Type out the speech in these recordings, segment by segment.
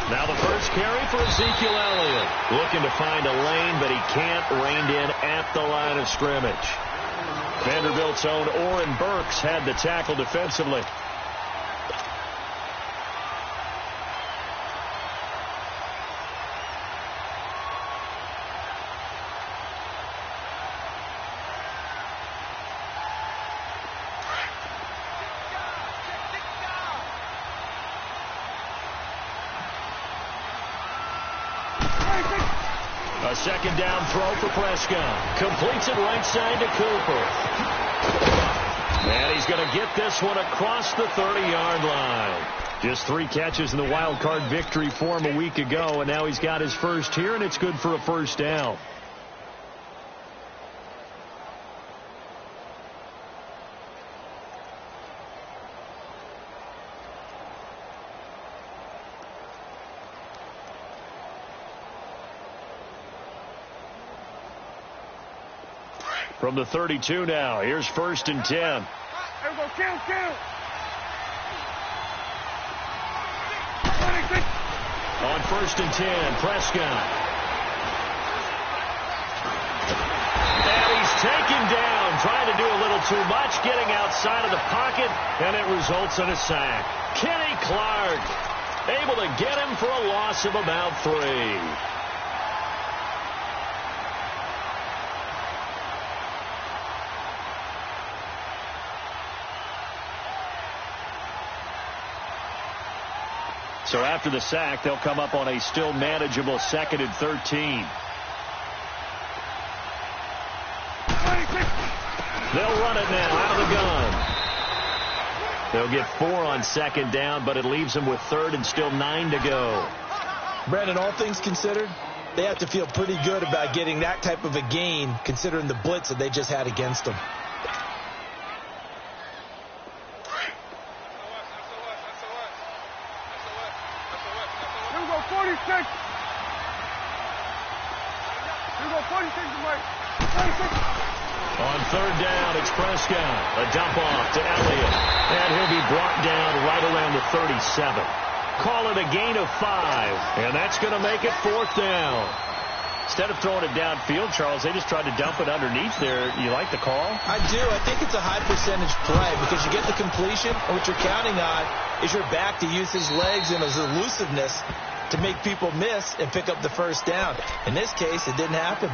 Now the first carry for Ezekiel Elliott. Looking to find a lane, but he can't. Reined in at the line of scrimmage. Vanderbilt's own Oren Burks had the tackle defensively. A second down throw for Prescott. Completes it right side to Cooper. And he's going to get this one across the 30-yard line. Just 3 catches in the wild card victory for him a week ago, and now he's got his first here, and it's good for a first down. From the 32 now, here's 1st and 10. There we go, count. On 1st and 10, Prescott. And he's taken down, trying to do a little too much, getting outside of the pocket, and it results in a sack. Kenny Clark able to get him for a loss of about 3. So after the sack, they'll come up on a still manageable 2nd and 13. They'll run it now out of the gun. They'll get 4 on 2nd down, but it leaves them with 3rd and still 9 to go. Brandon, all things considered, they have to feel pretty good about getting that type of a gain, considering the blitz that they just had against them. On 3rd down, it's Prescott. A dump off to Elliott. And he'll be brought down right around the 37. Call it a gain of 5. And that's going to make it 4th down. Instead of throwing it downfield, Charles, they just tried to dump it underneath there. You like the call? I do. I think it's a high percentage play because you get the completion, and what you're counting on is your back to use his legs and his elusiveness to make people miss and pick up the 1st down. In this case, it didn't happen.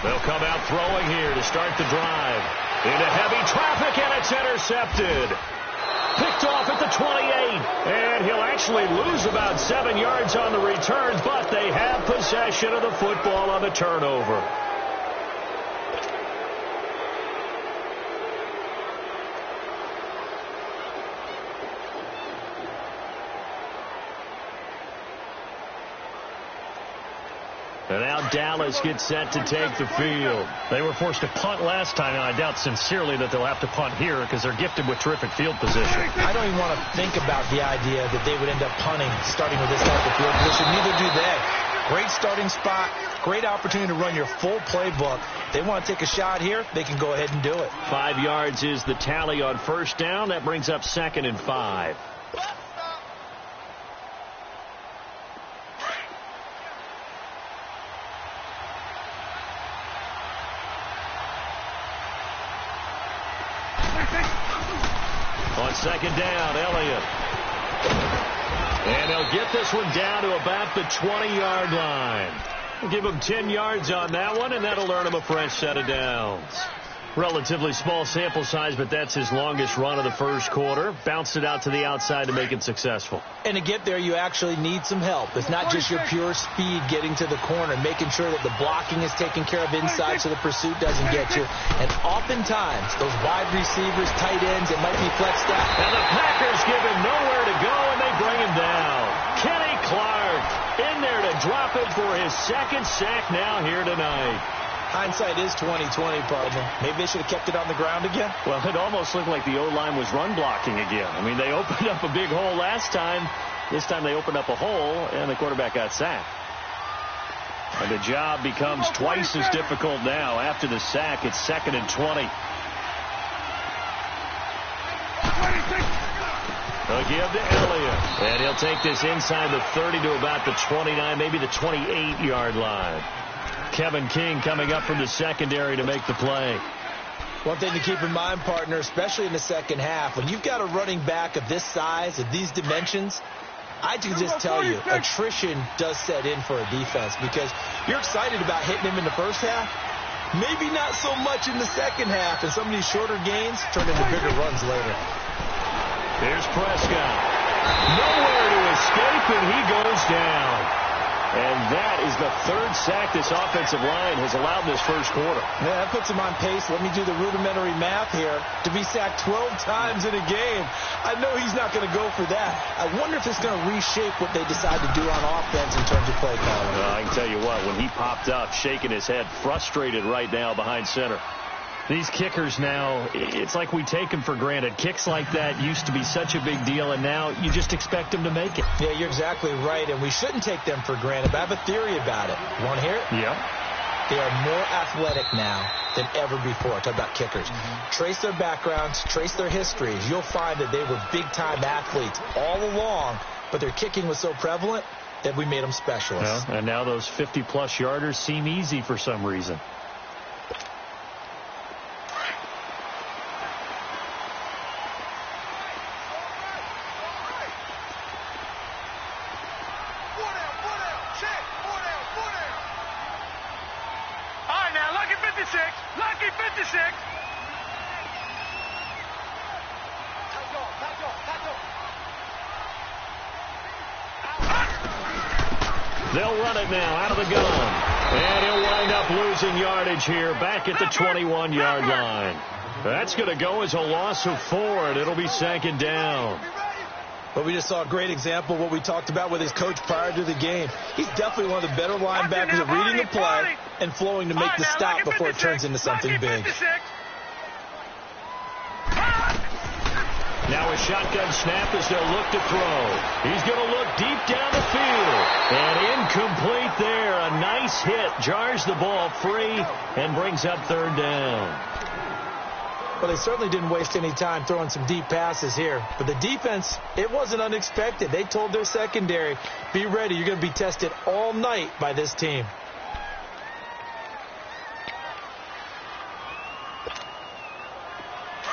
They'll come out throwing here to start the drive. Into heavy traffic, and it's intercepted. Picked off at the 28. And he'll actually lose about 7 yards on the return, but they have possession of the football on the turnover. And now Dallas gets set to take the field. They were forced to punt last time, and I doubt sincerely that they'll have to punt here because they're gifted with terrific field position. I don't even want to think about the idea that they would end up punting starting with this type of field position. Neither do they. Great starting spot, great opportunity to run your full playbook. They want to take a shot here, they can go ahead and do it. 5 yards is the tally on 1st down. That brings up 2nd and 5. On 2nd down, Elliott. And they'll get this one down to about the 20-yard line. We'll give them 10 yards on that one, and that'll earn them a fresh set of downs. Relatively small sample size, but that's his longest run of the first quarter. Bounced it out to the outside to make it successful. And to get there, you actually need some help. It's not just your pure speed getting to the corner, making sure that the blocking is taken care of inside so the pursuit doesn't get you. And oftentimes, those wide receivers, tight ends, it might be flexed out. And the Packers give him nowhere to go, and they bring him down. Kenny Clark in there to drop it for his second sack now here tonight. Hindsight is 20/20, partner. Maybe they should have kept it on the ground again. Well, it almost looked like the O-line was run blocking again. I mean, they opened up a big hole last time. This time they opened up a hole, and the quarterback got sacked. And the job becomes twice as difficult now. After the sack, it's 2nd and 20. They'll give to Elliott. And he'll take this inside the 30 to about the 29, maybe the 28-yard line. Kevin King coming up from the secondary to make the play. One thing to keep in mind, partner, especially in the second half, when you've got a running back of this size, of these dimensions, I can just tell you, attrition does set in for a defense because you're excited about hitting him in the first half. Maybe not so much in the second half, and some of these shorter gains turn into bigger runs later. Here's Prescott. Nowhere to escape, and he goes down. And that is the third sack this offensive line has allowed this first quarter. Yeah, that puts him on pace. Let me do the rudimentary math here. To be sacked 12 times in a game, I know he's not going to go for that. I wonder if it's going to reshape what they decide to do on offense in terms of play calling. I can tell you what, when he popped up, shaking his head, frustrated right now behind center. These kickers now, it's like we take them for granted. Kicks like that used to be such a big deal, and now you just expect them to make it. Yeah, you're exactly right, and we shouldn't take them for granted. But I have a theory about it. You want to hear it? Yeah. They are more athletic now than ever before. Talk about kickers. Trace their backgrounds, trace their histories. You'll find that they were big-time athletes all along, but their kicking was so prevalent that we made them specialists. Well, and now those 50-plus yarders seem easy for some reason. They'll run it now out of the gun. And he'll wind up losing yardage here back at the 21-yard line. That's going to go as a loss of 4, and it'll be 2nd down. But we just saw a great example of what we talked about with his coach prior to the game. He's definitely one of the better linebackers at reading the play and flowing to make the stop before it turns into something big. Now a shotgun snap as they'll look to throw. He's going to look deep down the field. And incomplete there. A nice hit. Jars the ball free and brings up 3rd down. Well, they certainly didn't waste any time throwing some deep passes here. But the defense, it wasn't unexpected. They told their secondary, be ready. You're going to be tested all night by this team.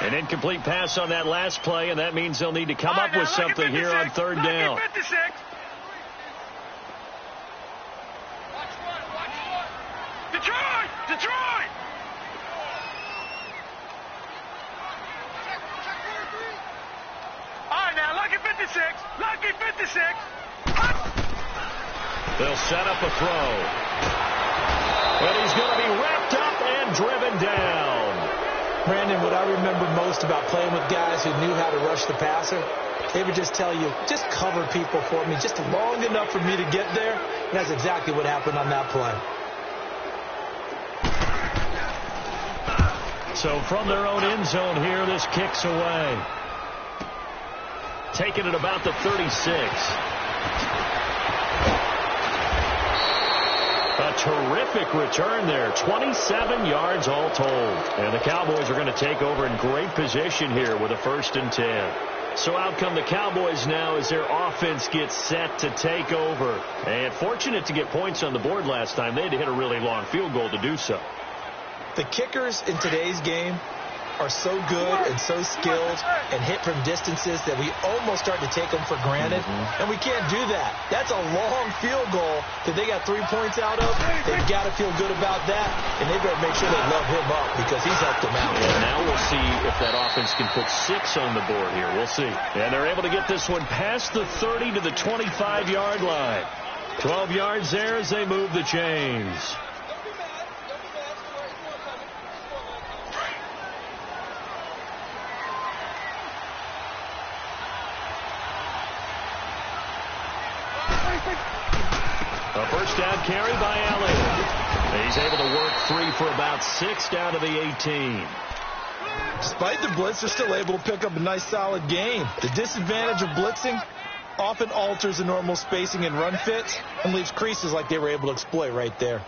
An incomplete pass on that last play, and that means they'll need to come up with something here on 3rd down. Detroit! All right, now, lucky 56. Lucky 56. They'll set up a throw. And he's going to be wrapped up and driven down. Brandon, what I remember most about playing with guys who knew how to rush the passer, they would just tell you, just cover people for me, just long enough for me to get there. And that's exactly what happened on that play. So from their own end zone here, this kicks away. Taking it about the 36. A terrific return there. 27 yards all told. And the Cowboys are going to take over in great position here with a 1st and 10. So out come the Cowboys now as their offense gets set to take over. And fortunate to get points on the board last time. They had to hit a really long field goal to do so. The kickers in today's game, are so good and so skilled and hit from distances that we almost start to take them for granted, and we can't do that. That's a long field goal that they got 3 points out of. They've got to feel good about that, and they better make sure they love him up because he's helped them out. And now we'll see if that offense can put 6 on the board here. We'll see. And they're able to get this one past the 30 to the 25-yard line. 12 yards there as they move the chains. A first down carry by Elliott. He's able to work free for about 6 down to the 18. Despite the blitz, they're still able to pick up a nice solid gain. The disadvantage of blitzing often alters the normal spacing and run fits and leaves creases like they were able to exploit right there.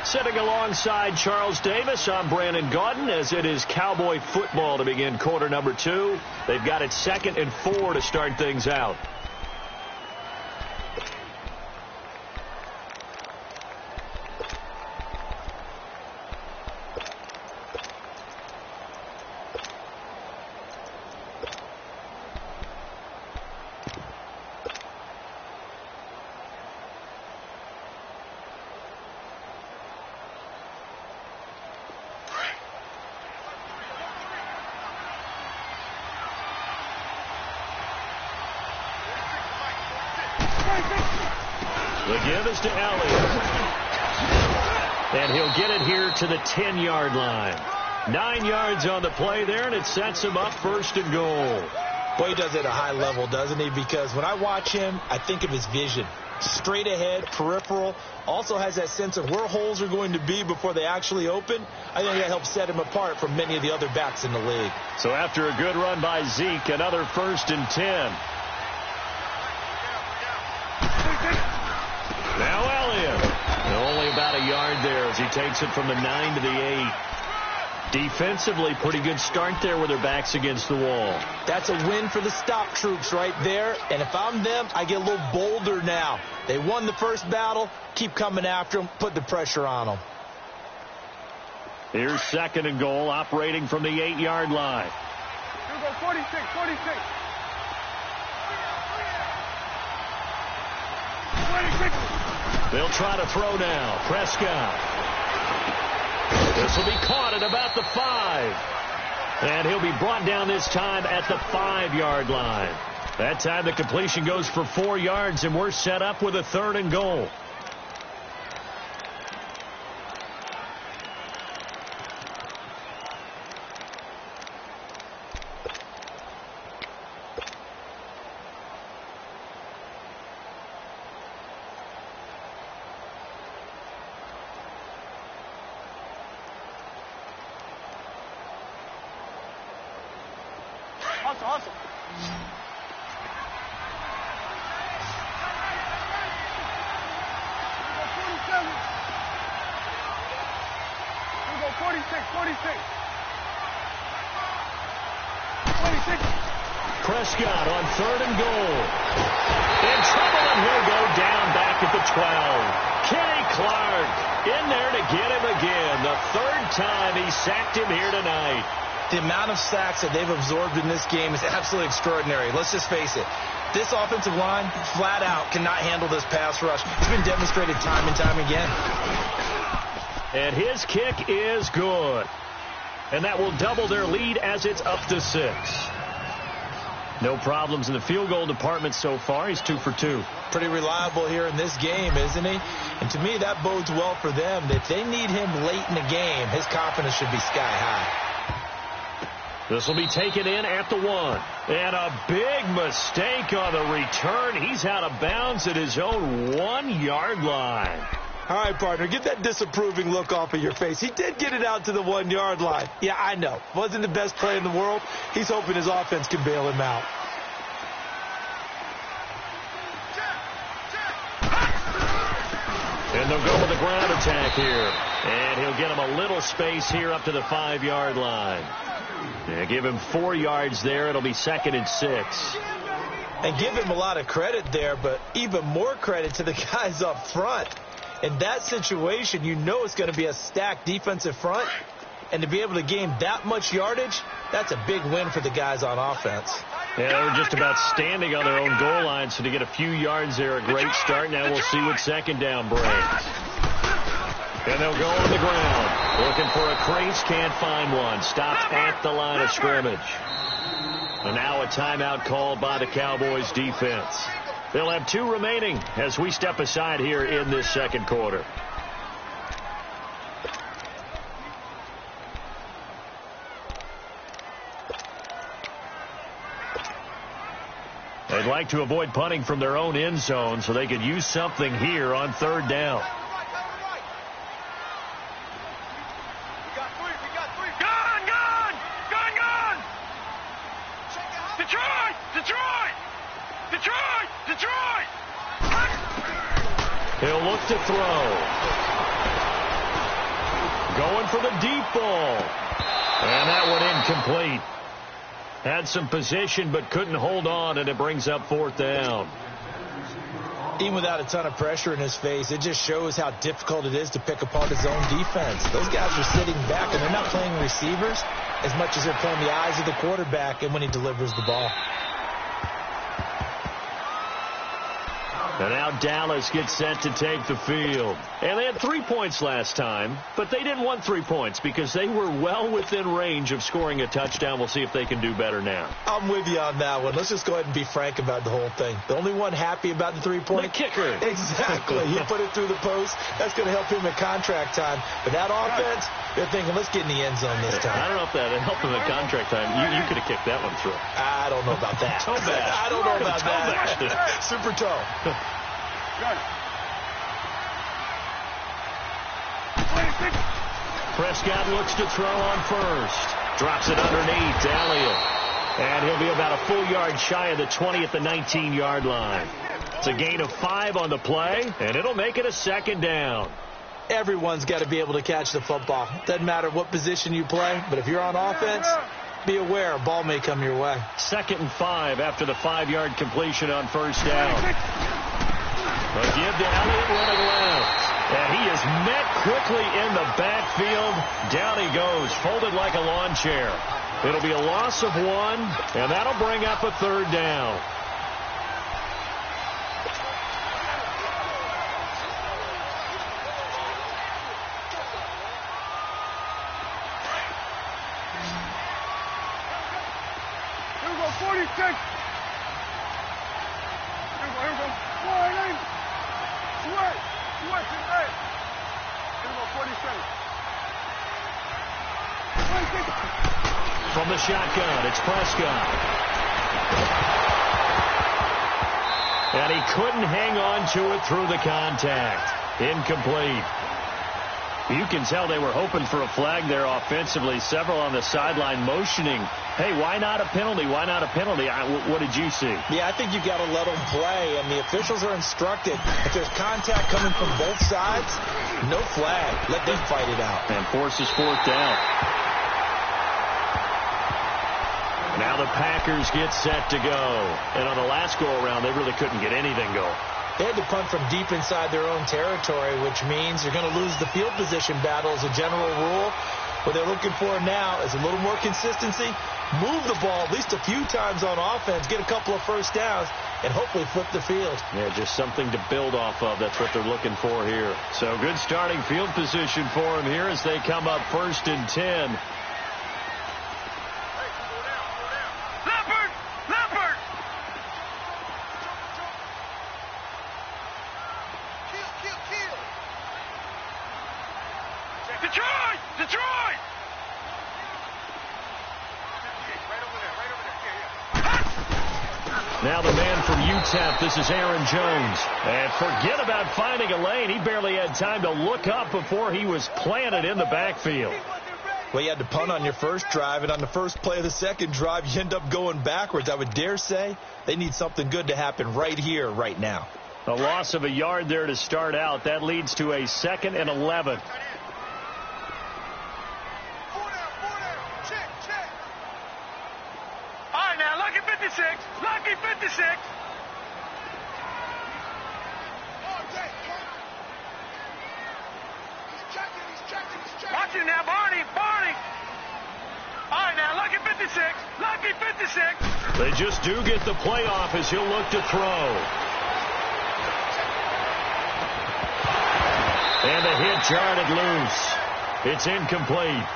Sitting alongside Charles Davis, I'm Brandon Gaudin as it is Cowboy football to begin quarter number 2. They've got it 2nd and 4 to start things out. The give is to Elliott. And he'll get it here to the 10-yard line. 9 yards on the play there, and it sets him up 1st and goal. Boy, he does it at a high level, doesn't he? Because when I watch him, I think of his vision. Straight ahead, peripheral. Also has that sense of where holes are going to be before they actually open. I think that helps set him apart from many of the other backs in the league. So after a good run by Zeke, another 1st and 10. Now Elliott. Only about a yard there as he takes it from the 9 to the 8. Defensively, pretty good start there with their backs against the wall. That's a win for the stop troops right there. And if I'm them, I get a little bolder now. They won the first battle. Keep coming after them. Put the pressure on them. Here's 2nd and goal, operating from the 8-yard line. Here we go, 46, 46. 26. They'll try to throw now. Prescott. This will be caught at about the 5. And he'll be brought down this time at the 5-yard line. That time the completion goes for 4 yards, and we're set up with a 3rd and goal. Hustle. Here we go, 46. 26. Prescott on 3rd and goal. In trouble, and he'll go down back at the 12. Kenny Clark in there to get him again. The 3rd time he sacked him here tonight. The amount of sacks that they've absorbed in this game is absolutely extraordinary. Let's just face it. This offensive line, flat out, cannot handle this pass rush. It's been demonstrated time and time again. And his kick is good. And that will double their lead as it's up to 6. No problems in the field goal department so far. He's 2 for 2. Pretty reliable here in this game, isn't he? And to me, that bodes well for them. If they need him late in the game, his confidence should be sky high. This will be taken in at the 1. And a big mistake on the return. He's out of bounds at his own 1-yard line. All right, partner, get that disapproving look off of your face. He did get it out to the 1-yard line. Yeah, I know. Wasn't the best play in the world. He's hoping his offense can bail him out. And they'll go with the ground attack here. And he'll get him a little space here up to the 5-yard line. Yeah, give him 4 yards there. It'll be 2nd and 6. And give him a lot of credit there, but even more credit to the guys up front. In that situation, you know it's going to be a stacked defensive front. And to be able to gain that much yardage, that's a big win for the guys on offense. Yeah, they were just about standing on their own goal line, so to get a few yards there, a great start. Now we'll see what 2nd down brings. And they'll go on the ground. Looking for a crease, can't find one. Stopped at the line of scrimmage. And now a timeout called by the Cowboys defense. They'll have 2 remaining as we step aside here in this 2nd quarter. They'd like to avoid punting from their own end zone so they could use something here on 3rd down. Detroit! He'll look to throw. Going for the deep ball. And that one incomplete. Had some position but couldn't hold on, and it brings up 4th down. Even without a ton of pressure in his face, it just shows how difficult it is to pick apart his own defense. Those guys are sitting back, and they're not playing receivers as much as they're playing the eyes of the quarterback and when he delivers the ball. And now Dallas gets set to take the field. And they had 3 points last time, but they didn't want 3 points because they were well within range of scoring a touchdown. We'll see if they can do better now. I'm with you on that one. Let's just go ahead and be frank about the whole thing. The only one happy about the 3-point? The kicker. Exactly. He put it through the post. That's going to help him at contract time. But that offense, they're thinking, let's get in the end zone this time. I don't know if that helped him at contract time. You could have kicked that one through. I don't know about that. Toe bash. I don't know about Toe that. bash. Super toe. Prescott looks to throw on first. Drops it underneath to Elliott. And he'll be about a full yard shy of the 20 at the 19-yard line. It's a gain of 5 on the play, and it'll make it a 2nd down. Everyone's got to be able to catch the football. Doesn't matter what position you play, but if you're on offense, be aware a ball may come your way. 2nd and 5 after the 5-yard completion on 1st down. A give to Elliott running left. And he is met quickly in the backfield. Down he goes, folded like a lawn chair. It'll be a loss of 1, and that'll bring up a 3rd down. Here we go, 46. Here we go. 48. What? Here we go, 46. 26. From the shotgun, it's Prescott. And he couldn't hang on to it through the contact. Incomplete. You can tell they were hoping for a flag there offensively. Several on the sideline motioning, hey, why not a penalty? Why not a penalty? What did you see? Yeah, I think you've got to let them play, and the officials are instructed. If there's contact coming from both sides, no flag. Let them fight it out. And forces 4th down. Now the Packers get set to go. And on the last go-around, they really couldn't get anything going. They had to punt from deep inside their own territory, which means you're going to lose the field position battle as a general rule. What they're looking for now is a little more consistency, move the ball at least a few times on offense, get a couple of first downs, and hopefully flip the field. Yeah, just something to build off of. That's what they're looking for here. So good starting field position for them here as they come up 1st and 10. Detroit! Now the man from UTEP, this is Aaron Jones. And forget about finding a lane. He barely had time to look up before he was planted in the backfield. Well, you had to punt on your first drive, and on the first play of the second drive, you end up going backwards. I would dare say they need something good to happen right here, right now. A loss of a yard there to start out. That leads to a 2nd and 11. 56. Lucky 56. Watch him now, Barney. Barney. All right, now, Lucky 56. Lucky 56. They just do get the playoff as he'll look to throw. And the hit jarred it loose. It's incomplete.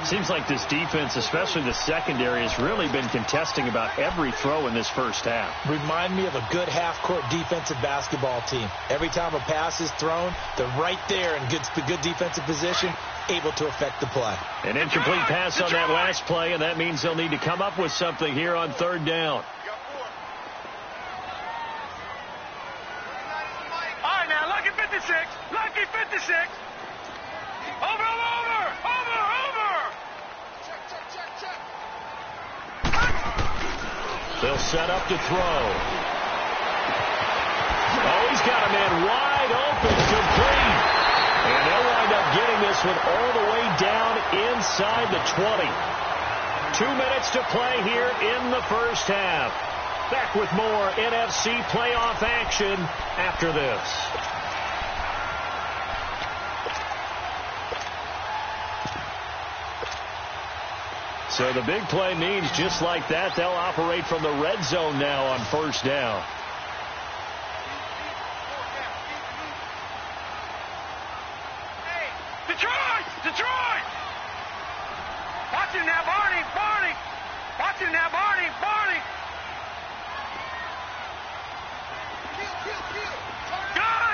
Seems like this defense, especially the secondary, has really been contesting about every throw in this first half. Remind me of a good half-court defensive basketball team. Every time a pass is thrown, they're right there in good defensive position, able to affect the play. An incomplete pass on that last play, and that means they'll need to come up with something here on third down. All right, now, Lucky 56. Lucky 56. Over. They'll set up to throw. Oh, he's got a man wide open, complete. And they'll wind up getting this one all the way down inside the 20. 2 minutes to play here in the first half. Back with more NFC playoff action after this. So the big play means just like that, they'll operate from the red zone now on first down. Detroit! Watch him now, Barney! Watch him now, Barney! Gun!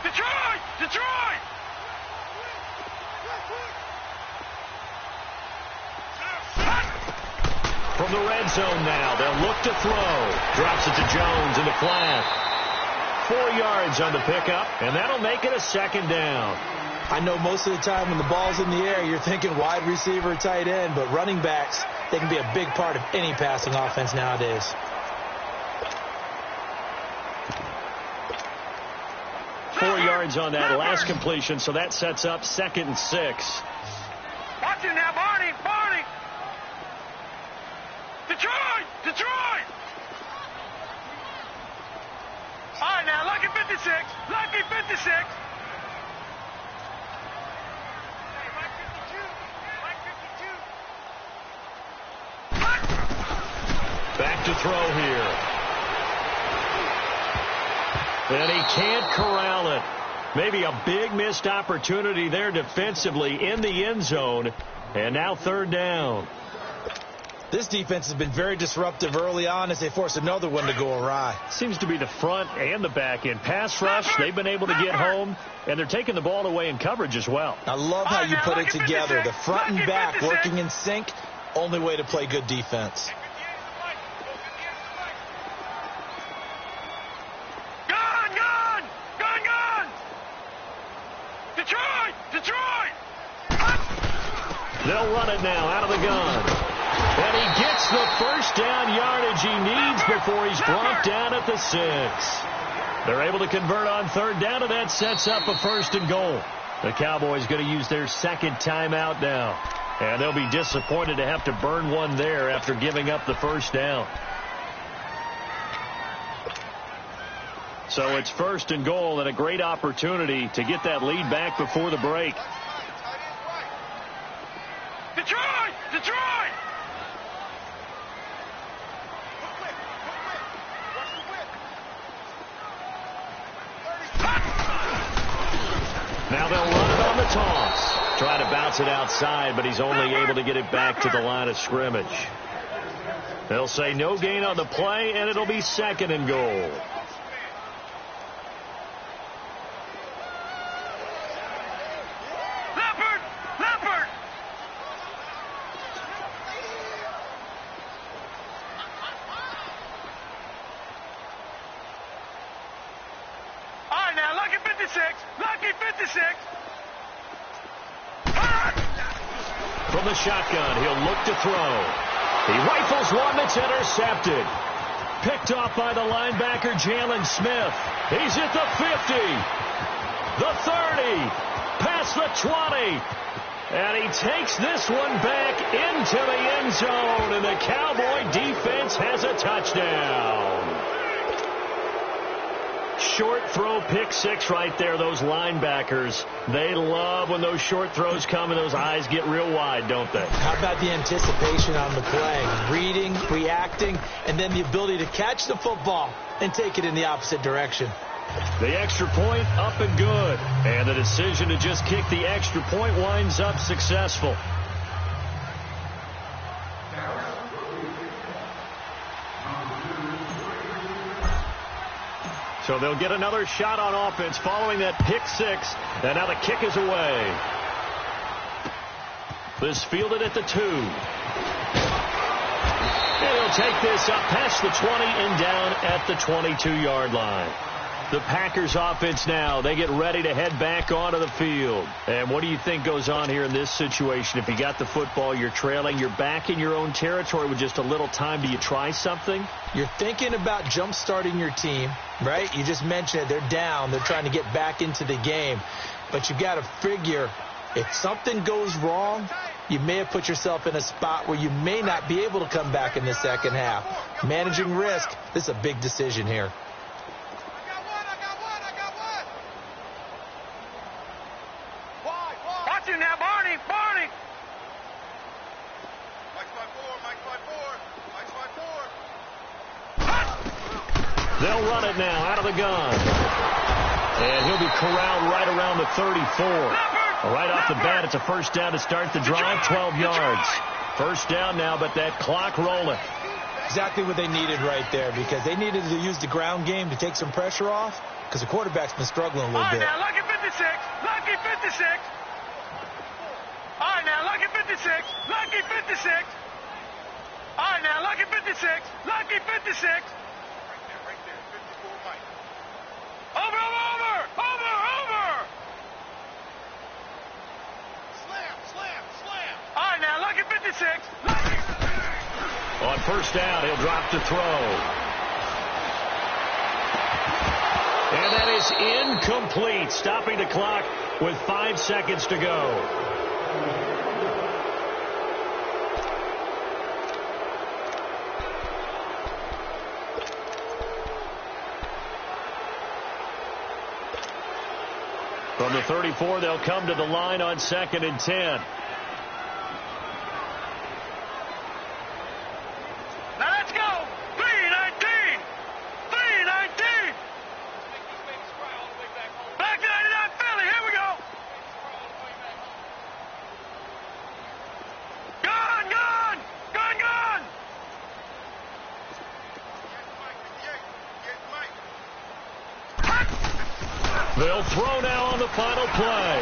Detroit! From the red zone now, they'll look to throw. Drops it to Jones in the flat. 4 yards on the pickup, and that'll make it a second down. I know most of the time when the ball's in the air, you're thinking wide receiver, tight end, but running backs, they can be a big part of any passing offense nowadays. Four yards on that last completion, so that sets up 2nd and 6. Watch him now, Barney! Detroit! All right, now, Lucky 56. Back to throw here. And he can't corral it. Maybe a big missed opportunity there defensively in the end zone. And now third down. This defense has been very disruptive early on as they force another one to go awry. Seems to be the front and the back end. Pass rush, they've been able to get home, and they're taking the ball away in coverage as well. I love how you put it together. The front and back working in sync, only way to play good defense. Gun! Detroit! They'll run it now out of the gun. And he gets the first down yardage he needs before he's brought down at the 6. They're able to convert on third down, and that sets up a 1st and goal. The Cowboys going to use their second timeout now. And they'll be disappointed to have to burn one there after giving up the first down. So it's 1st and goal and a great opportunity to get that lead back before the break. Detroit! Now they'll run it on the toss. Try to bounce it outside, but he's only able to get it back to the line of scrimmage. They'll say no gain on the play, and it'll be 2nd and goal. Leopard! All right, now, Lucky 56. From the shotgun, he'll look to throw. He rifles one that's intercepted. Picked off by the linebacker, Jalen Smith. He's at the 50, the 30, past the 20. And he takes this one back into the end zone, and the Cowboy defense has a touchdown. Short throw, pick six right there. Those linebackers, they love when those short throws come and those eyes get real wide, don't they? How about the anticipation on the play? Reading, reacting, and then the ability to catch the football and take it in the opposite direction. The extra point up and good. And the decision to just kick the extra point winds up successful. So they'll get another shot on offense following that pick six. And now the kick is away. This fielded at the 2. And he'll take this up past the 20 and down at the 22-yard line. The Packers offense now, they get ready to head back onto the field. And what do you think goes on here in this situation? If you got the football, you're trailing, you're back in your own territory with just a little time. Do you try something? You're thinking about jump-starting your team, right? You just mentioned it. They're down. They're trying to get back into the game. But you've got to figure if something goes wrong, you may have put yourself in a spot where you may not be able to come back in the second half. Managing risk, this is a big decision here. Now, Barney. They'll run it now out of the gun. And he'll be corralled right around the 34. Right off the bat, it's a first down to start the drive, 12 yards. First down now, but that clock rolling. Exactly what they needed right there, because they needed to use the ground game to take some pressure off, because the quarterback's been struggling a little bit. All right, now, Lucky 56. All right, now, Lucky 56. All right, now, Lucky 56. Lucky 56. Right there, 54 Mike. Over. Slam. All right, now, Lucky 56. On first down, he'll drop to throw. And that is incomplete, stopping the clock with 5 seconds to go. From the 34, they'll come to the line on 2nd and 10. Now let's go. 3-19. Back to 99 Philly. Here we go. Gun. They'll throw now on the final play.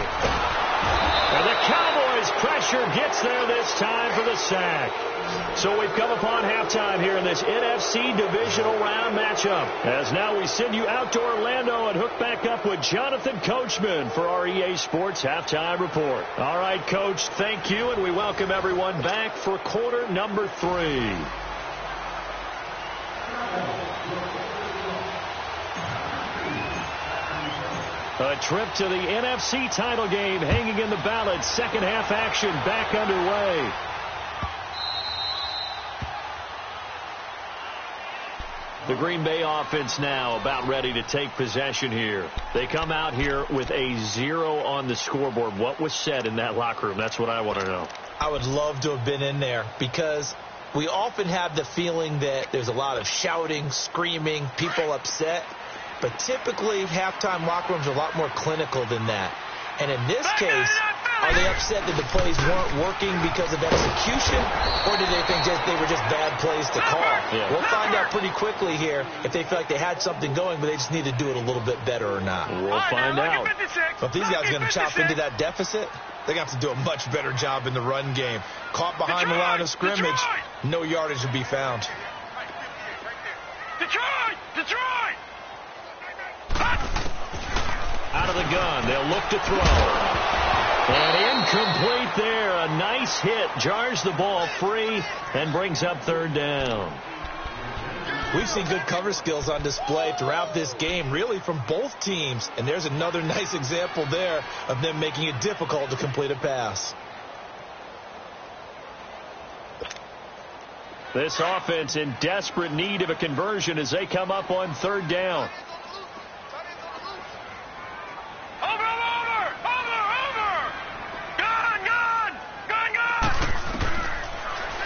And the Cowboys' pressure gets there this time for the sack. So we've come upon halftime here in this NFC divisional round matchup. As now we send you out to Orlando and hook back up with Jonathan Coachman for our EA Sports Halftime Report. All right, Coach, thank you, and we welcome everyone back for quarter number 3. A trip to the NFC title game hanging in the balance. Second half action back underway. The Green Bay offense now about ready to take possession here. They come out here with a 0 on the scoreboard. What was said in that locker room? That's what I want to know. I would love to have been in there, because we often have the feeling that there's a lot of shouting, screaming, people upset. But typically, halftime locker rooms are a lot more clinical than that. And in this case, are they upset that the plays weren't working because of execution, or do they think they were just bad plays to call? Yeah. We'll find out pretty quickly here if they feel like they had something going, but they just need to do it a little bit better or not. We'll find out. But if these guys are going to chop into that deficit, they're going to have to do a much better job in the run game. Caught behind the line of scrimmage, no yardage to be found. Detroit! Out of the gun, they'll look to throw. And incomplete there. A nice hit. Jars the ball free and brings up 3rd down. We've seen good cover skills on display throughout this game, really from both teams. And there's another nice example there of them making it difficult to complete a pass. This offense in desperate need of a conversion as they come up on third down.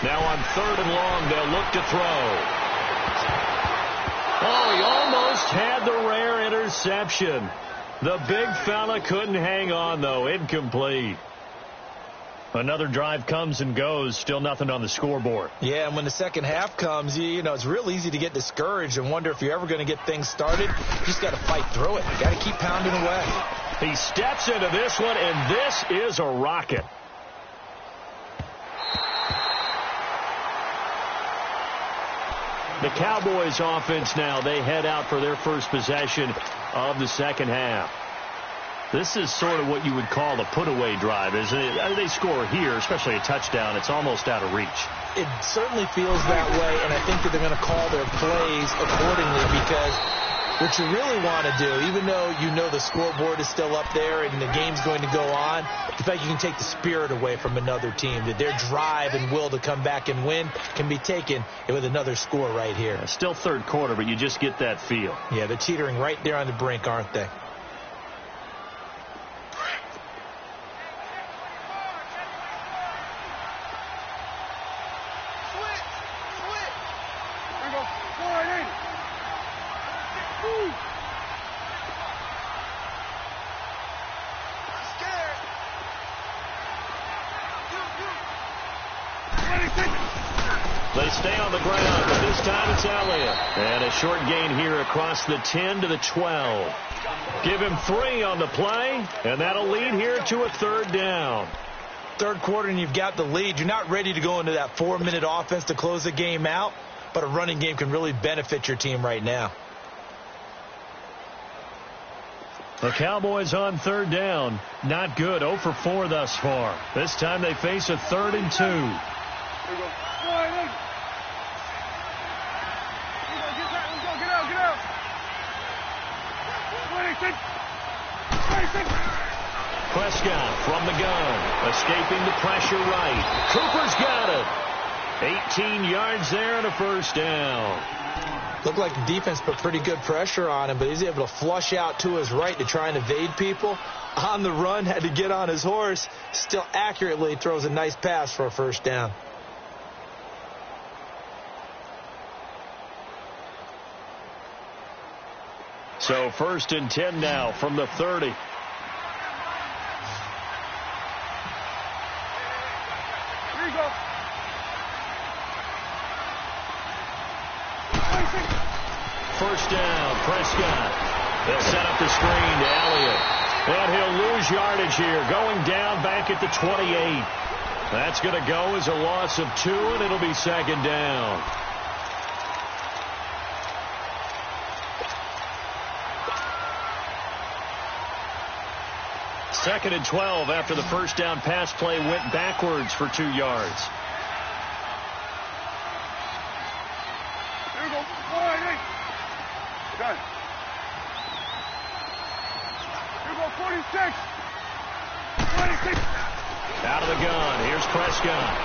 Now on third and long, they'll look to throw. Oh, he almost had the rare interception. The big fella couldn't hang on, though. Incomplete. Another drive comes and goes. Still nothing on the scoreboard. Yeah, and when the second half comes, you know, it's real easy to get discouraged and wonder if you're ever going to get things started. You just got to fight through it. You got to keep pounding away. He steps into this one, and this is a rocket. The Cowboys offense now, they head out for their first possession of the second half. This is sort of what you would call a put-away drive, isn't it? They score here, especially a touchdown. It's almost out of reach. It certainly feels that way, and I think that they're going to call their plays accordingly because what you really want to do, even though you know the scoreboard is still up there and the game's going to go on, the fact you can take the spirit away from another team, that their drive and will to come back and win can be taken with another score right here. Still third quarter, but you just get that feel. Yeah, they're teetering right there on the brink, aren't they? They stay on the ground, but this time it's Elliott. And a short gain here across the 10 to the 12. Give him 3 on the play, and that'll lead here to a third down. Third quarter, and you've got the lead. You're not ready to go into that 4-minute offense to close the game out, but a running game can really benefit your team right now. The Cowboys on third down. Not good. 0 for 4 thus far. This time they face a 3rd and 2. Prescott from the gun, escaping the pressure right. Cooper's got it. 18 yards there and a first down. Looked like the defense put pretty good pressure on him, but he's able to flush out to his right to try and evade people. On the run, had to get on his horse. Still accurately throws a nice pass for a first down. So 1st and 10 now from the 30. First down, Prescott. They'll set up the screen to Elliott. And he'll lose yardage here, going down back at the 28. That's going to go as a loss of 2, and it'll be second down. Second and 12 after the first down pass play went backwards for 2 yards. Here we go. 4-8. Done. Here we go. 46. 26. Out of the gun. Here's Prescott.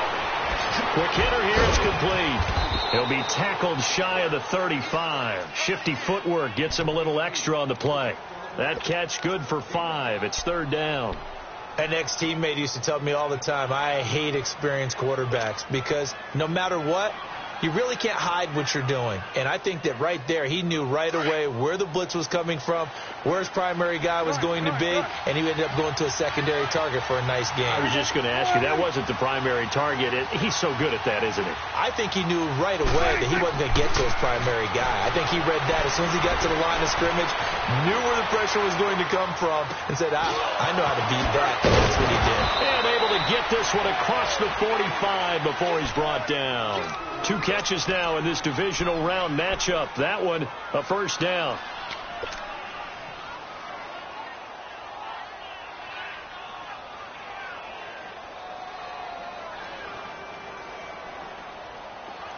Quick hitter here. It's complete. He'll be tackled shy of the 35. Shifty footwork gets him a little extra on the play. That catch good for 5. It's third down. An ex-teammate used to tell me all the time, I hate experienced quarterbacks because no matter what, you really can't hide what you're doing. And I think that right there, he knew right away where the blitz was coming from, where his primary guy was going to be, and he ended up going to a secondary target for a nice game. I was just going to ask you, that wasn't the primary target. He's so good at that, isn't he? I think he knew right away that he wasn't going to get to his primary guy. I think he read that as soon as he got to the line of scrimmage, knew where the pressure was going to come from, and said, I know how to beat that, and that's what he did. And able to get this one across the 45 before he's brought down. 2 catches now in this divisional round matchup. That one, a first down.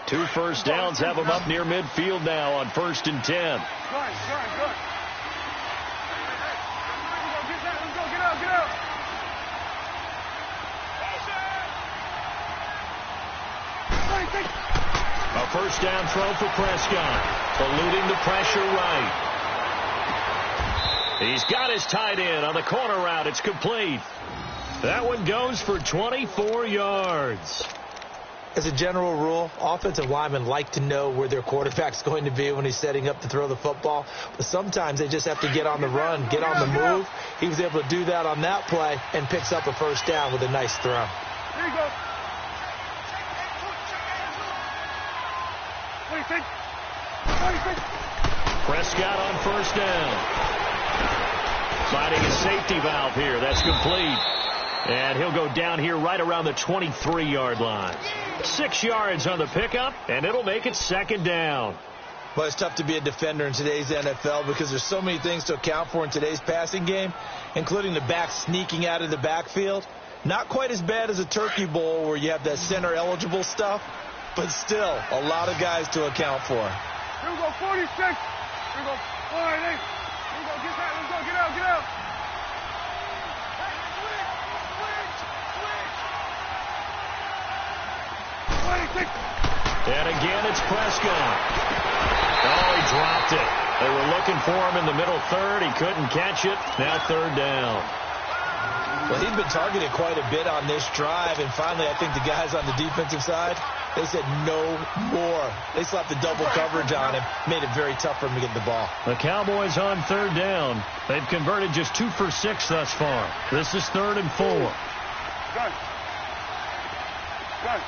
Two first downs have them up near midfield now on 1st and 10. Good. Get out. first down throw for Prescott. Eluding the pressure right. He's got his tight end on the corner route. It's complete. That one goes for 24 yards. As a general rule, offensive linemen like to know where their quarterback's going to be when he's setting up to throw the football. But sometimes they just have to get on the run, get on the move. He was able to do that on that play and picks up a first down with a nice throw. Here you go. What do you think? What do you think? Prescott on first down. Finding a safety valve here. That's complete. And he'll go down here right around the 23-yard line. 6 yards on the pickup, and it'll make it second down. Well, it's tough to be a defender in today's NFL because there's so many things to account for in today's passing game, including the back sneaking out of the backfield. Not quite as bad as a Turkey Bowl where you have that center-eligible stuff, but still a lot of guys to account for. Here we go, 46. Here we go, 48. Here we go, get that. Let's go, get out, get out. And again, it's Prescott. Oh, he dropped it. They were looking for him in the middle third. He couldn't catch it. Now third down. Well, he'd been targeted quite a bit on this drive, and finally I think the guys on the defensive side, they said no more. They slapped the double coverage on him, made it very tough for him to get the ball. The Cowboys on third down. They've converted just 2 for 6 thus far. This is 3rd and 4. Gun. Gun.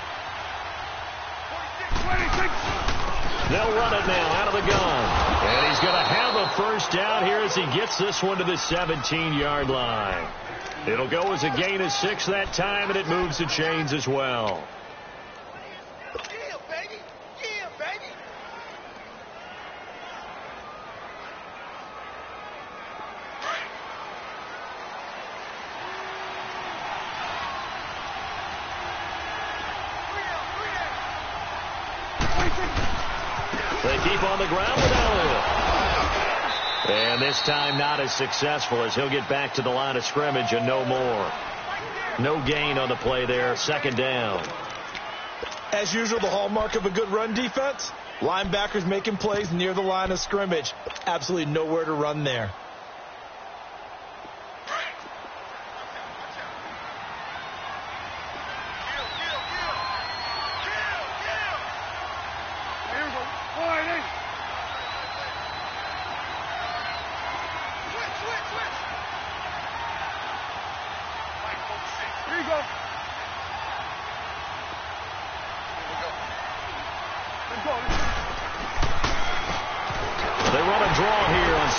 They'll run it now out of the gun. And he's going to have a first down here as he gets this one to the 17-yard line. It'll go as a gain of 6 that time, and it moves the chains as well. Yeah, baby. Yeah, baby. They keep on the ground with Elliott. And this time not as successful as he'll get back to the line of scrimmage and no more. No gain on the play there. Second down. As usual, the hallmark of a good run defense, linebackers making plays near the line of scrimmage. Absolutely nowhere to run there.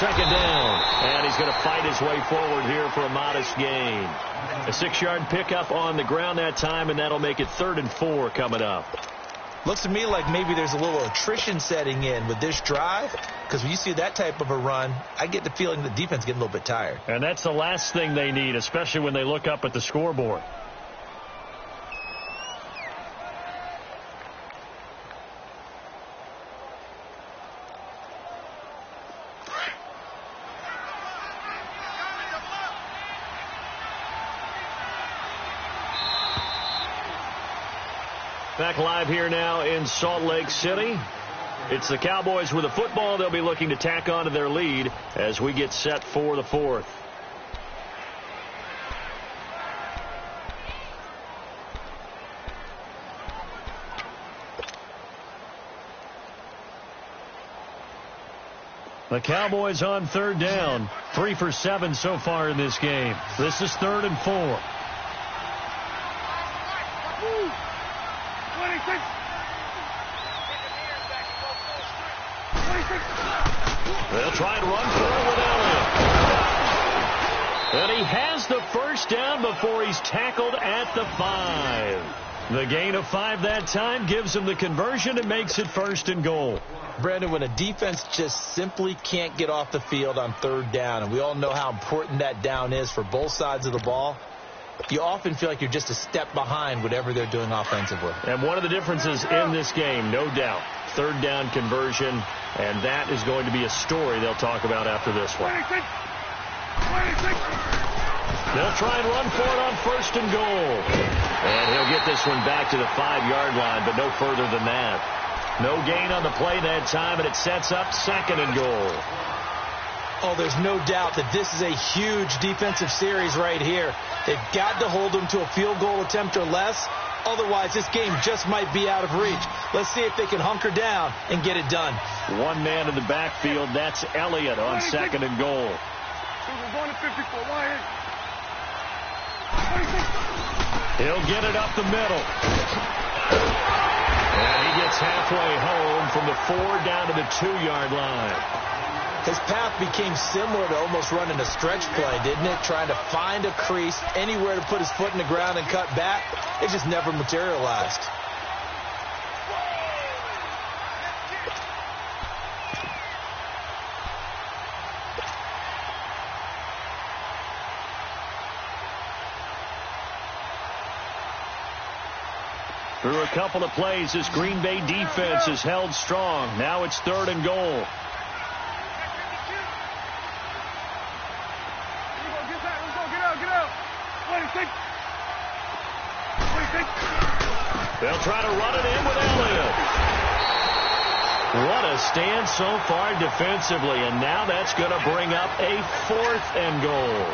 Second down, and he's going to fight his way forward here for a modest gain. A 6-yard pickup on the ground that time, and that'll make it 3rd and 4 coming up. Looks to me like maybe there's a little attrition setting in with this drive, because when you see that type of a run, I get the feeling the defense getting a little bit tired. And that's the last thing they need, especially when they look up at the scoreboard. Back live here now in Salt Lake City. It's the Cowboys with the football. They'll be looking to tack on to their lead as we get set for the 4th. The Cowboys on third down. 3 for 7 so far in this game. This is 3rd and 4. They'll try and run for it with Elliott. And he has the first down before he's tackled at the 5. The gain of 5 that time gives him the conversion and makes it 1st and goal. Brandon, when a defense just simply can't get off the field on third down, and we all know how important that down is for both sides of the ball, you often feel like you're just a step behind whatever they're doing offensively. And one of the differences in this game, no doubt, third down conversion, and that is going to be a story they'll talk about after this one. They'll try and run for it on 1st and goal. And he'll get this one back to the 5-yard line, but no further than that. No gain on the play that time, and it sets up second and goal. Oh, there's no doubt that this is a huge defensive series right here. They've got to hold them to a field goal attempt or less. Otherwise, this game just might be out of reach. Let's see if they can hunker down and get it done. One man in the backfield. That's Elliott on second and goal. He'll get it up the middle. And he gets halfway home from the 4 down to the 2-yard line. His path became similar to almost running a stretch play, didn't it? Trying to find a crease, anywhere to put his foot in the ground and cut back. It just never materialized. Through a couple of plays, this Green Bay defense is held strong. Now it's 3rd and goal. They'll try to run it in with Elliott. What a stand so far defensively, and now that's going to bring up a 4th and goal.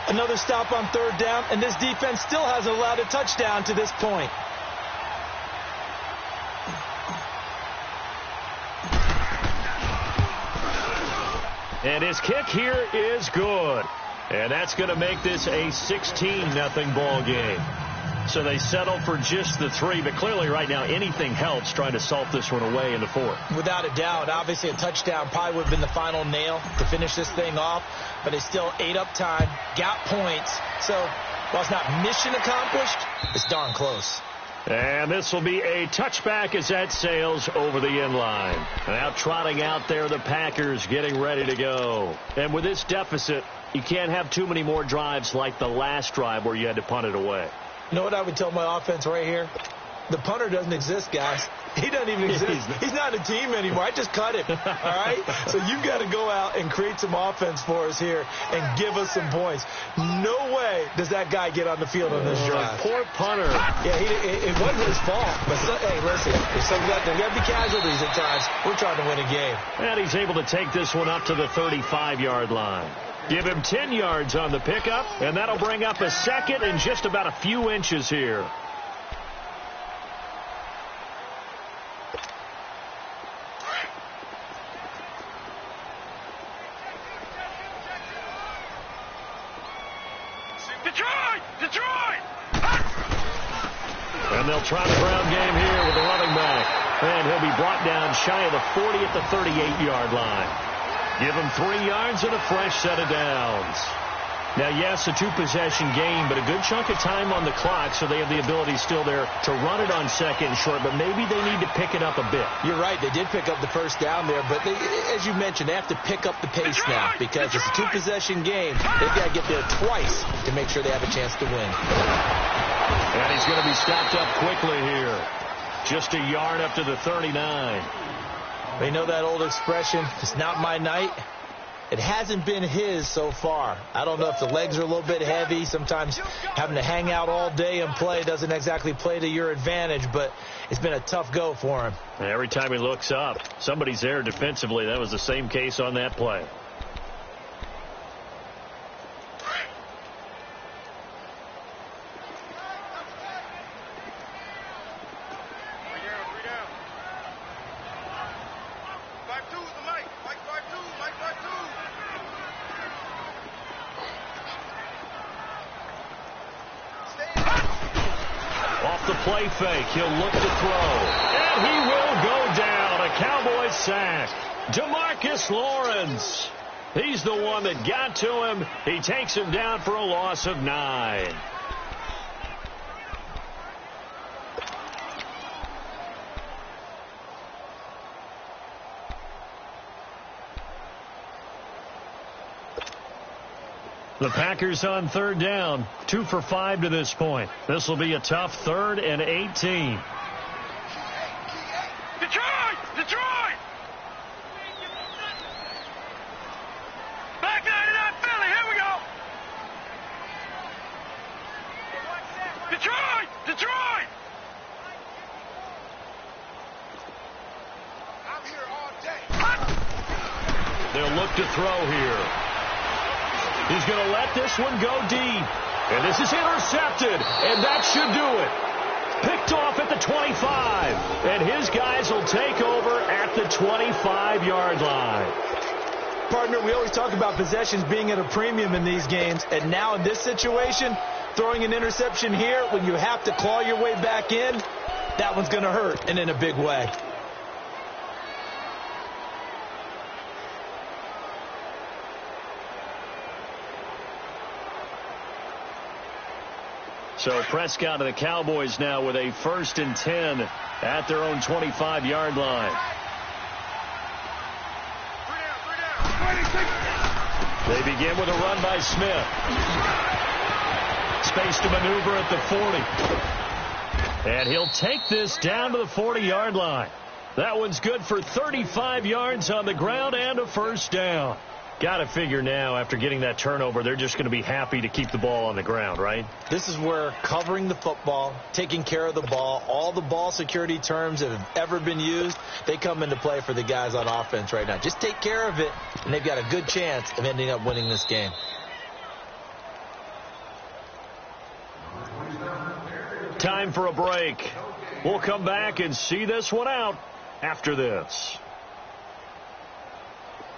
Another stop on 3rd down, and this defense still hasn't allowed a touchdown to this point. And his kick here is good. And that's going to make this a 16-0 ball game. So they settle for just the 3, but clearly right now anything helps trying to salt this one away in the 4th. Without a doubt, obviously a touchdown probably would have been the final nail to finish this thing off, but they still ate up time, got points. So while it's not mission accomplished, it's darn close. And this will be a touchback as that sails over the end line. Now trotting out there, the Packers getting ready to go. And with this deficit, you can't have too many more drives like the last drive where you had to punt it away. You know what I would tell my offense right here? The punter doesn't exist, guys. He doesn't even exist. He's not a team anymore. I just cut him, all right? So you've got to go out and create some offense for us here and give us some points. No way does that guy get on the field on this drive. Poor punter. Yeah, it wasn't his fault. But, hey, listen, there's got to be casualties at times. We're trying to win a game. And he's able to take this one up to the 35-yard line. Give him 10 yards on the pickup, and that'll bring up a 2nd and just about a few inches here. Detroit! And they'll try the ground game here with the running back. And he'll be brought down shy of the 40 at the 38-yard line. Give him 3 yards and a fresh set of downs. Now, yes, a 2-possession game, but a good chunk of time on the clock, so they have the ability still there to run it on 2nd and short, but maybe they need to pick it up a bit. You're right. They did pick up the first down there, but as you mentioned, they have to pick up the pace now because it's a 2-possession game. They've got to get there twice to make sure they have a chance to win. And he's going to be stopped up quickly here. Just a yard up to the 39. They know that old expression, it's not my night. It hasn't been his so far. I don't know if the legs are a little bit heavy. Sometimes having to hang out all day and play doesn't exactly play to your advantage, but it's been a tough go for him. Every time he looks up, somebody's there defensively. That was the same case on that play. Play fake. He'll look to throw. And he will go down. A Cowboys sack. DeMarcus Lawrence. He's the one that got to him. He takes him down for a loss of 9. The Packers on 3rd down. 2 for 5 to this point. This will be a tough 3rd and 18. Detroit! Back 99 Philly, here we go! Detroit! to throw here. He's going to let this one go deep. And this is intercepted, and that should do it. Picked off at the 25, and his guys will take over at the 25-yard line. Partner, we always talk about possessions being at a premium in these games, and now in this situation, throwing an interception here when you have to claw your way back in, that one's going to hurt, and in a big way. So Prescott and the Cowboys now with a 1st and 10 at their own 25-yard line. They begin with a run by Smith. Space to maneuver at the 40. And he'll take this down to the 40-yard line. That one's good for 35 yards on the ground and a 1st down. Got to figure now, after getting that turnover, they're just going to be happy to keep the ball on the ground, right? This is where covering the football, taking care of the ball, all the ball security terms that have ever been used, they come into play for the guys on offense right now. Just take care of it, and they've got a good chance of ending up winning this game. Time for a break. We'll come back and see this one out after this.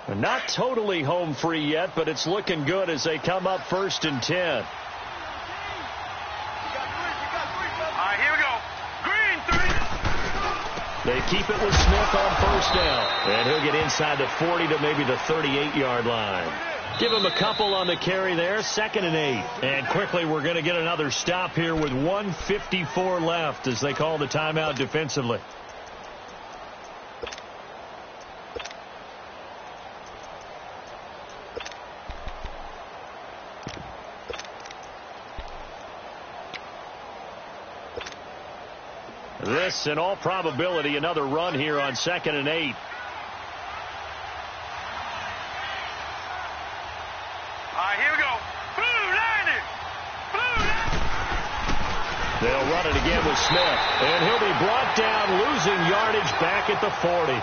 Not totally home free yet, but it's looking good as they come up 1st and 10. All right, here we go. Green 3. They keep it with Smith on 1st down. And he'll get inside the 40 to maybe the 38-yard line. Give him a couple on the carry there, 2nd and 8. And quickly we're going to get another stop here with 1:54 left as they call the timeout defensively. This, in all probability, another run here on 2nd and 8. All right, here we go. Blue landed. Blue landed. They'll run it again with Smith. And he'll be brought down, losing yardage back at the 40.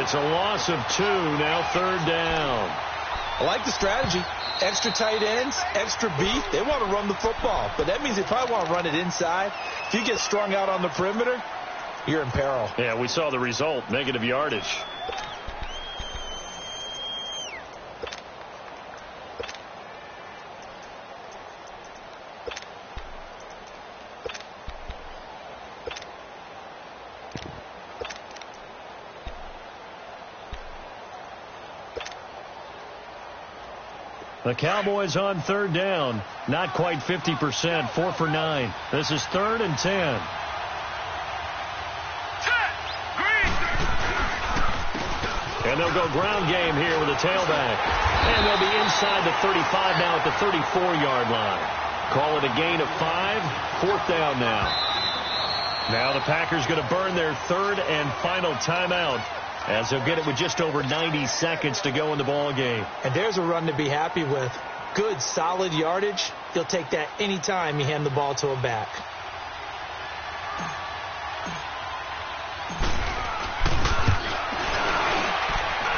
It's a loss of 2, now 3rd down. I like the strategy. Extra tight ends, extra beef. They want to run the football, but that means they probably want to run it inside. If you get strung out on the perimeter, you're in peril. Yeah, we saw the result, negative yardage. The Cowboys on 3rd down. Not quite 50%. 4 for 9. This is 3rd and 10. And they'll go ground game here with a tailback. And they'll be inside the 35 now at the 34-yard line. Call it a gain of 5. 4th down now. Now the Packers going to burn their 3rd and final timeout, as they'll get it with just over 90 seconds to go in the ball game. And there's a run to be happy with. Good, solid yardage. You'll take that anytime you hand the ball to a back.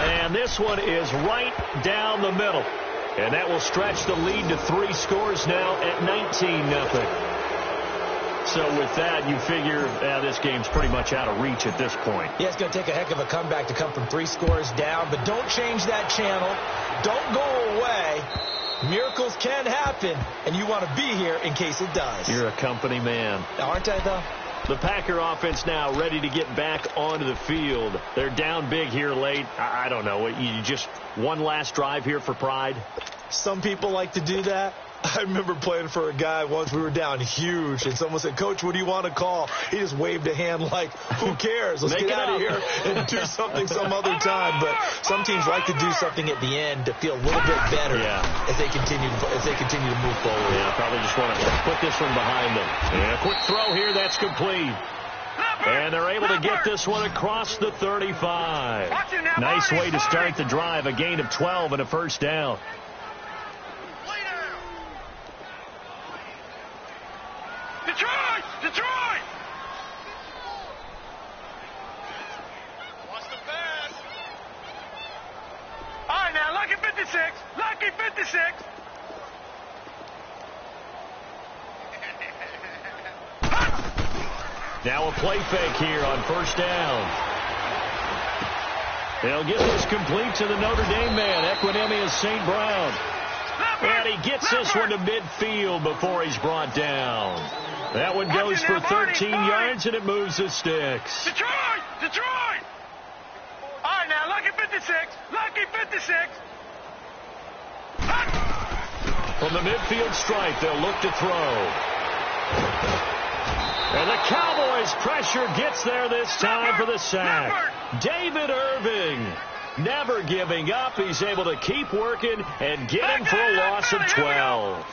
And this one is right down the middle. And that will stretch the lead to 3 scores now at 19-0. So with that, you figure this game's pretty much out of reach at this point. Yeah, it's going to take a heck of a comeback to come from 3 scores down, but don't change that channel. Don't go away. Miracles can happen, and you want to be here in case it does. You're a company man. Aren't I, though? The Packer offense now ready to get back onto the field. They're down big here late. I don't know. You just one last drive here for pride? Some people like to do that. I remember playing for a guy once. We were down huge, and someone said, "Coach, what do you want to call?" He just waved a hand like, "Who cares? Let's get out of here and do something some other time." But some teams like to do something at the end to feel a little bit better as they continue to move forward. Yeah, probably just want to put this one behind them. And a quick throw here, that's complete. And they're able to get this one across the 35. Nice way to start the drive, a gain of 12 and a 1st down. Detroit! Detroit! Watch the pass. All right, now look Now a play fake here on first down. They'll get this complete to the Notre Dame man, Equanimeous St. Brown. And he gets this one to midfield before he's brought down. That one goes for 13 yards, and it moves the sticks. Detroit! Detroit! All right, now, lucky 56. Lucky 56. From the midfield stripe, they'll look to throw. And the Cowboys' pressure gets there this time for the sack. David Irving, never giving up. He's able to keep working and get him for a loss of 12.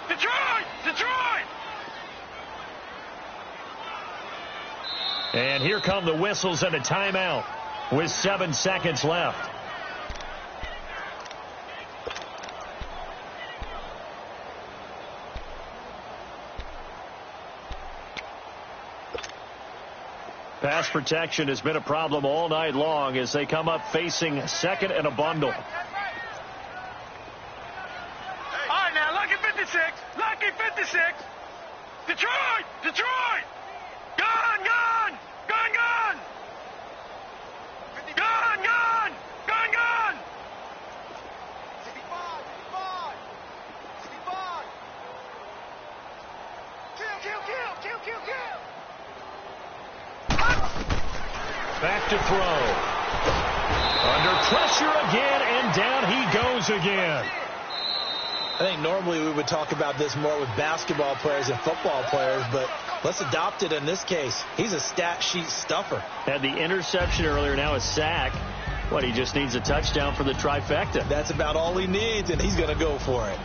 Detroit! Detroit! And here come the whistles and a timeout with 7 seconds left. Pass protection has been a problem all night long as they come up facing second and a bundle. All right, now, lucky 56. Lucky 56. Detroit! Detroit! Gun! Gun! Gun! Gun! Gun! Gun! Gun! Gun! 65! 65! 65! Kill! Kill! Kill! Kill! Kill! Kill! Back to throw. Under pressure again, and down he goes again. I think normally we would talk about this more with basketball players and football players, but let's adopt it in this case. He's a stat sheet stuffer. Had the interception earlier, now a sack. What, he just needs a touchdown for the trifecta. That's about all he needs, and he's going to go for it.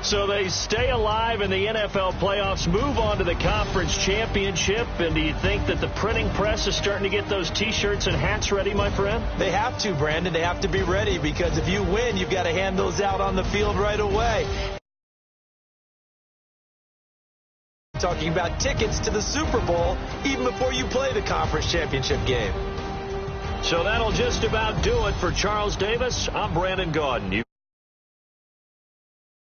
So they stay alive in the NFL playoffs, move on to the conference championship, and do you think that the printing press is starting to get those T-shirts and hats ready, my friend? They have to, Brandon. They have to be ready because if you win, you've got to hand those out on the field right away. Talking about tickets to the Super Bowl even before you play the conference championship game. So that'll just about do it for Charles Davis. I'm Brandon Gaudin. You